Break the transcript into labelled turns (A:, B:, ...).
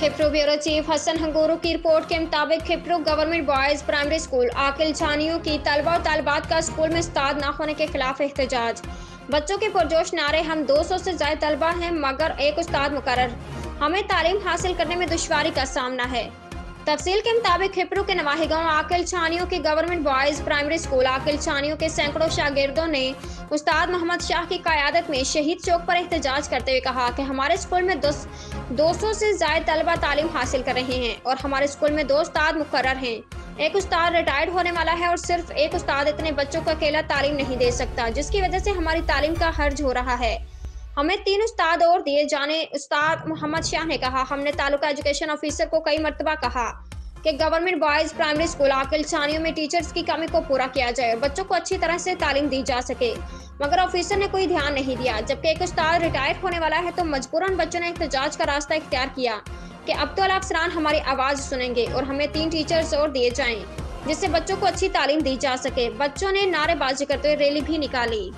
A: खिपरू bureau chief Hasan हंगूरू की report के मुताबिक खिपरू गवर्नमेंट बॉयज प्राइमरी स्कूल आकिल छानियों की तलबा और तालिबात का स्कूल में उस्ताद न होने के खिलाफ एहतजाज। बच्चों के पुरजोश नारे हम 200 से ज्यादा तलबा हैं मगर एक उस्ताद मुकर्रर, हमें तालीम हासिल करने में दुश्वारी का सामना है। तफसील के मुताबिक खिपरू के नवाही गांव आकिल छानियों की गवर्नमेंट बॉयज प्राइमरी स्कूल आकिल छानियों के सैकड़ों शागिर्दों ने उस्ताद मोहम्मद शाह की क़यादत में शहीद चौक पर एहतजाज करते हुए कहा कि हमारे स्कूल में 200 से ज्यादा तलबा तालीम हासिल कर रहे हैं और हमारे स्कूल में 2 उस्ताद मुकर्रर हैं। एक उस्ताद रिटायर्ड होने वाला है और सिर्फ एक उस्ताद इतने बच्चों को अकेला तालीम नहीं दे सकता, जिसकी वजह से हमारी तालीम का हर्ज हो रहा है। हमें 3 उस्ताद और दिए जाने। उस्ताद मोहम्मद शाह ने कहा, हमने तालुका एजुकेशन ऑफिसर को कई मरतबा कहा कि गवर्नमेंट बॉयज प्राइमरी स्कूल आकिल छानियों में टीचर्स की कमी को पूरा किया जाए और बच्चों को अच्छी तरह से तालीम दी जा सके, मगर ऑफिसर ने कोई ध्यान नहीं दिया। जबकि एक उस्ताद रिटायर होने वाला है तो मजबूरन बच्चों ने एहतजाज का रास्ता इख्तियार किया कि अब तो अफसरान हमारी आवाज़ सुनेंगे और हमें 3 टीचर्स और दिए जाएं जिससे बच्चों को अच्छी तालीम दी जा सके। बच्चों ने नारेबाजी करते हुए रैली भी निकाली।